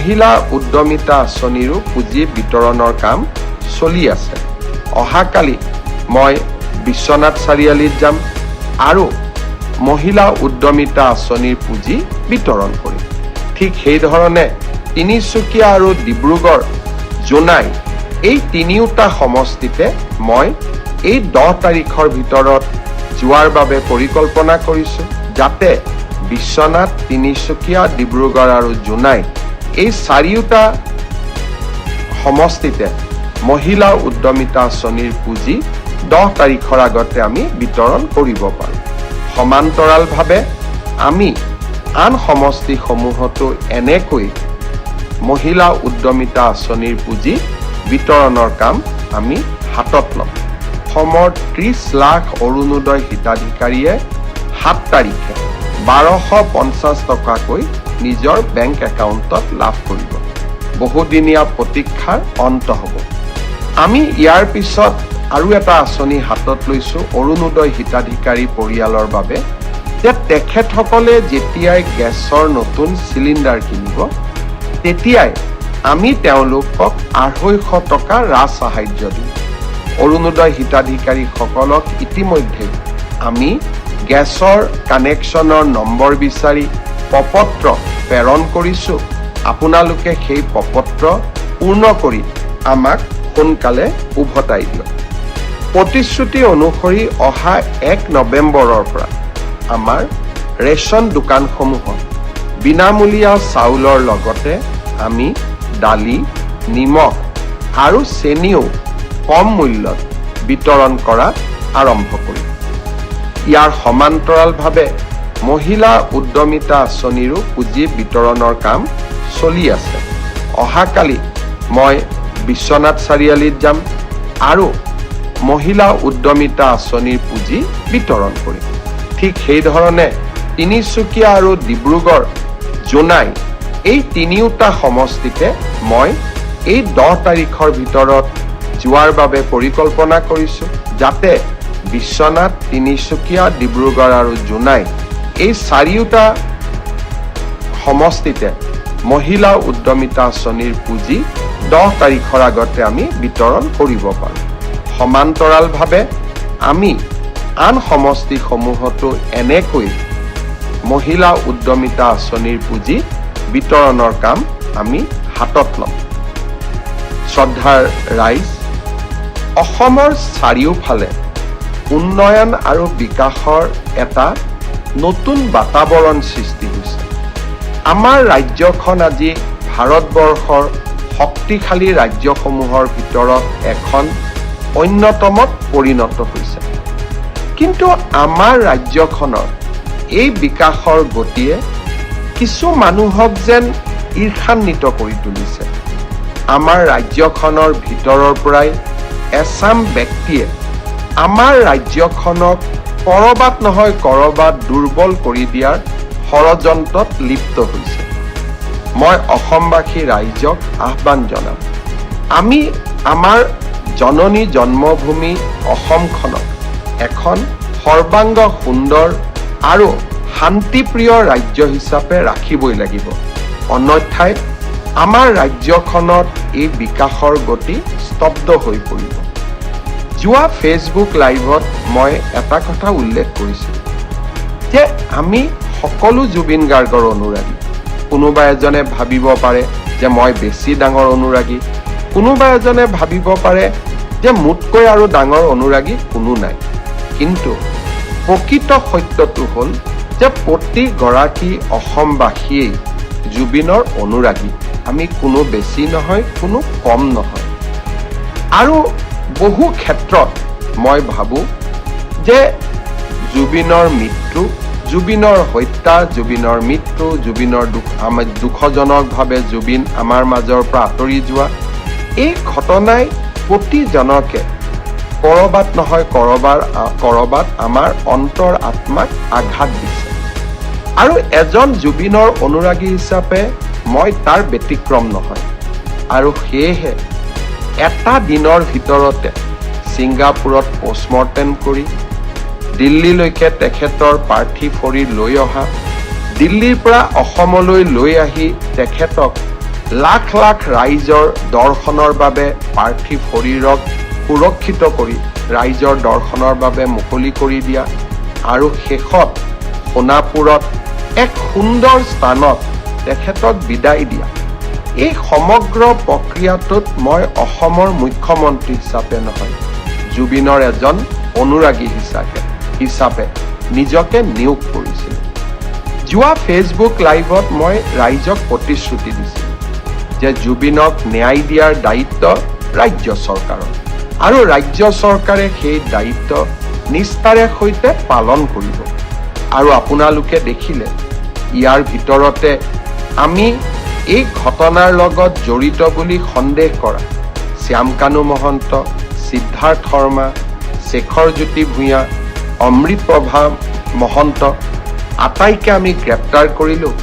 মহিলা উদ্যমিতা আঁচনিৰো পুঁজি বিতৰণৰ কাম চলি আছে। অহাকালি মই বিশ্বনাথ চাৰিআলিত যাম আৰু মহিলা উদ্যমিতা আঁচনিৰ পুঁজি বিতৰণ কৰিম। ঠিক সেইধৰণে তিনিচুকীয়া আৰু ডিব্ৰুগড় জোনাই এই তিনিওটা সমষ্টিতে মই এই 10 তাৰিখৰ ভিতৰত যোৱাৰ বাবে পৰিকল্পনা কৰিছোঁ, যাতে বিশ্বনাথ, তিনিচুকীয়া, ডিব্ৰুগড় আৰু জোনাই এই চাৰিওটা সমষ্টিতে মহিলা উদ্যমিতা আঁচনিৰ পুঁজি 10 তাৰিখৰ আগতে আমি বিতৰণ কৰিব পাৰোঁ। সমান্তৰালভাৱে আমি আন সমষ্টিসমূহতো এনেকৈ মহিলা উদ্যমিতা আঁচনিৰ পুঁজি বিতৰণৰ কাম আমি হাতত ল'ম। অসমৰ 30 লাখ অৰুণোদয় হিতাধিকাৰীয়ে 7 তাৰিখে 1250 টকাকৈ নিজৰ বেংক একাউণ্টত লাভ কৰিব। বহুদিনীয়া প্ৰতীক্ষাৰ অন্ত হ'ব। আমি ইয়াৰ পিছত আৰু এটা আঁচনি হাতত লৈছোঁ অৰুণোদয় হিতাধিকাৰী পৰিয়ালৰ বাবে, যে তেখেতসকলে যেতিয়াই গেছৰ নতুন চিলিণ্ডাৰ কিনিব তেতিয়াই আমি তেওঁলোকক 250 টকা ৰাজ সাহায্য দিম। অৰুণোদয় হিতাধিকাৰীসকলক ইতিমধ্যে আমি গেছৰ কানেকশ্যনৰ নম্বৰ বিচাৰি প্ৰপত্ৰ প্ৰেৰণ কৰিছোঁ। আপোনালোকে সেই প্ৰপত্ৰ পূৰ্ণ কৰি আমাক সোনকালে উভতাই দিয়ক। প্ৰতিশ্ৰুতি অনুসৰি অহা 1 নৱেম্বৰৰ পৰা আমাৰ ৰেচন দোকানসমূহত বিনামূলীয়া চাউলৰ লগতে আমি দালি, নিমখ আৰু চেনিও কম মূল্যত বিতৰণ কৰা আৰম্ভ কৰিম। ইয়াৰ সমান্তৰালভাৱে মহিলা উদ্যমিতা আঁচনিৰো পুঁজি বিতৰণৰ কাম চলি আছে। অহাকালি মই বিশ্বনাথ চাৰিআলিত যাম আৰু মহিলা উদ্যমিতা আঁচনিৰ পুঁজি বিতৰণ কৰিম। ঠিক সেইধৰণে তিনিচুকীয়া আৰু ডিব্ৰুগড় জোনাই এই তিনিওটা সমষ্টিতে মই এই 10 তাৰিখৰ ভিতৰত যোৱাৰ বাবে পৰিকল্পনা কৰিছোঁ, যাতে বিশ্বনাথ, তিনিচুকীয়া, ডিব্ৰুগড় আৰু জোনাই এই চাৰিওটা সমষ্টিতে মহিলা উদ্যমিতা আঁচনিৰ পুঁজি 10 তাৰিখৰ আগতে আমি বিতৰণ কৰিব পাৰোঁ। সমান্তৰালভাৱে আমি আন সমষ্টিসমূহতো এনেকৈ মহিলা উদ্যমিতা আঁচনিৰ পুঁজি বিতৰণৰ কাম আমি হাতত ল'ম। শ্ৰদ্ধাৰ ৰাইজ, অসমৰ চাৰিওফালে উন্নয়ন আৰু বিকাশৰ এটা নতুন বাতাবৰণ সৃষ্টি হৈছে। আমাৰ ৰাজ্যখন আজি ভাৰতবৰ্ষৰ শক্তিশালী ৰাজ্যসমূহৰ ভিতৰত এখন অন্যতমত পৰিণত হৈছে। কিন্তু আমাৰ ৰাজ্যখনৰ এই বিকাশৰ গতিয়ে কিছু মানুহক যেন ঈৰ্ষান্বিত কৰি তুলিছে। আমাৰ ৰাজ্যখনৰ ভিতৰৰ পৰাই এচাম ব্যক্তিয়ে আমাৰ ৰাজ্যখনক কৰবাত নহয় কৰবাত দুৰ্বল কৰি দিয়াৰ ষড়যন্ত্ৰত লিপ্ত হৈছে। মই অসমবাসী ৰাইজক আহ্বান জনাম, আমি আমাৰ জননী জন্মভূমি অসমখনক এখন সৰ্বাংগ সুন্দৰ আৰু শান্তিপ্ৰিয় ৰাজ্য হিচাপে ৰাখিবই লাগিব। অন্যথাই আমাৰ ৰাজ্যখনত এই বিকাশৰ গতি স্তব্ধ হৈ পৰিব। যোৱা ফেচবুক লাইভত মই এটা কথা উল্লেখ কৰিছিলোঁ যে আমি সকলো জুবিন গাৰ্গৰ অনুৰাগী। কোনোবা এজনে ভাবিব পাৰে যে মই বেছি ডাঙৰ অনুৰাগী, কোনোবা এজনে ভাবিব পাৰে যে মোতকৈ আৰু ডাঙৰ অনুৰাগী কোনো নাই। কিন্তু প্ৰকৃত সত্যটো হ'ল যে প্ৰতিগৰাকী অসমবাসীয়েই জুবিনৰ অনুৰাগী। আমি কোনো বেছি নহয়, কোনো কম নহয়। আৰু বহু ক্ষেত্ৰত মই ভাবোঁ যে জুবিনৰ মৃত্যু, জুবিনৰ হত্যা, জুবিনৰ মৃত্যু, জুবিনৰ দুখজনকভাৱে জুবিন আমাৰ মাজৰ পৰা আঁতৰি যোৱা, এই ঘটনাই প্ৰতিজনকে কৰবাত নহয় কৰবাত আমাৰ অন্তৰ আত্মাক আঘাত দিছে। আৰু এজন জুবিনৰ অনুৰাগী হিচাপে মই তাৰ ব্যতিক্ৰম নহয়। আৰু সেয়েহে এটা দিনৰ ভিতৰতে ছিংগাপুৰত পষ্টমৰ্টেম কৰি দিল্লীলৈকে তেখেতৰ পাৰ্থিৱ শৰীৰ লৈ অহা, দিল্লীৰ পৰা অসমলৈ লৈ আহি তেখেতক লাখ লাখ ৰাইজৰ দৰ্শনৰ বাবে পাৰ্থিৱ শৰীৰক সুৰক্ষিত কৰি ৰাইজৰ দৰ্শনৰ বাবে মুকলি কৰি দিয়া আৰু শেষত সোণাপুৰত এক সুন্দৰ স্থানত তেখেতক বিদায় দিয়া। এই সমগ্ৰ প্ৰক্ৰিয়াটোত মই অসমৰ মুখ্যমন্ত্ৰী হিচাপে নহয়, জুবিনৰ এজন অনুৰাগী হিচাপে নিজকে নিয়োগ কৰিছিল। যোৱা ফেচবুক লাইভত মই ৰাইজক প্ৰতিশ্ৰুতি দিছিলোঁ যে জুবিনক ন্যায় দিয়াৰ দায়িত্ব ৰাজ্য চৰকাৰৰ আৰু ৰাজ্য চৰকাৰে সেই দায়িত্ব নিষ্ঠাৰে সৈতে পালন কৰিব। আৰু আপোনালোকে দেখিলে ইয়াৰ ভিতৰতে আমি এই ঘটনাৰ লগত জড়িত বুলি সন্দেহ কৰা শ্যামকানু মহন্ত, সিদ্ধাৰ্থ শৰ্মা, শেখৰ জ্যোতি ভূঞা, অমৃতপ্ৰভা মহন্ত আটাইকে আমি গ্ৰেপ্তাৰ কৰিলোঁ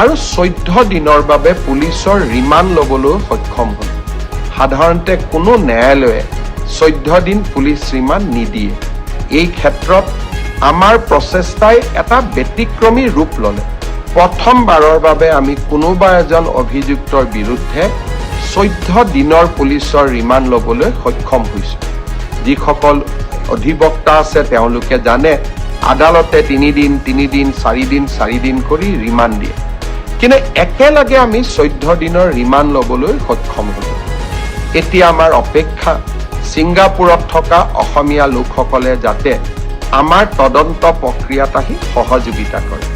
আৰু 14 দিনৰ বাবে পুলিচৰ ৰিমাণ্ড ল'বলৈ সক্ষম হ'ল। সাধাৰণতে কোনো ন্যায়ালয়ে 14 দিন পুলিচ ৰিমাণ্ড নিদিয়ে। এই ক্ষেত্ৰত আমাৰ প্ৰচেষ্টাই এটা ব্যতিক্ৰমী ৰূপ ল'লে। প্ৰথমবাৰৰ বাবে আমি কোনোবা এজন অভিযুক্তৰ বিৰুদ্ধে 14 দিনৰ পুলিচৰ ৰিমাণ্ড ল'বলৈ সক্ষম হৈছোঁ। যিসকল অধিবক্তা আছে তেওঁলোকে জানে আদালতে 3 দিন 4 দিন কৰি ৰিমাণ্ড দিয়ে, কিন্তু একেলগে আমি 14 দিনৰ ৰিমাণ্ড ল'বলৈ সক্ষম হ'লোঁ। এতিয়া আমাৰ অপেক্ষা ছিংগাপুৰত থকা অসমীয়া লোকসকলে যাতে আমাৰ তদন্ত প্ৰক্ৰিয়াত আহি সহযোগিতা কৰে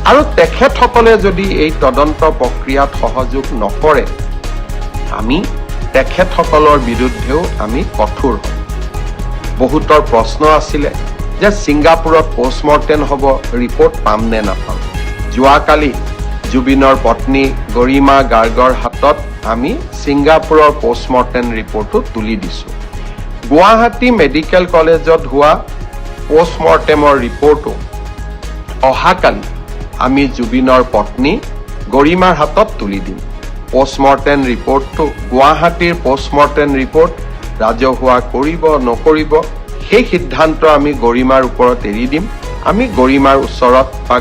আৰু তেখেতসকলে যদি এই তদন্ত প্ৰক্ৰিয়াত সহযোগ নকৰে আমি তেখেতসকলৰ বিৰুদ্ধেও আমি কঠোৰ হ'ম। বহুতৰ প্ৰশ্ন আছিলে যে ছিংগাপুৰত পোষ্টমৰ্টেম হ'ব, ৰিপৰ্ট পাম নে নাপাম। যোৱাকালি জুবিনৰ পত্নী গৰিমা গাৰ্গৰ হাতত আমি ছিংগাপুৰৰ পোষ্টমৰ্টেম ৰিপৰ্টটো তুলি দিছোঁ। গুৱাহাটী মেডিকেল কলেজত হোৱা পোষ্টমৰ্টেমৰ ৰিপৰ্টো অহাকালি আমি জুবিনৰ পত্নী গৰিমাৰ হাতত তুলি দিম। পোষ্টমৰ্টেম ৰিপৰ্টটো গুৱাহাটীৰ পোষ্টমৰ্টেম ৰিপৰ্ট ৰাজহুৱা কৰিব নকৰিব সেই সিদ্ধান্ত আমি গৰিমাৰ ওপৰত এৰি দিম। আমি গৰিমাৰ ওচৰত বা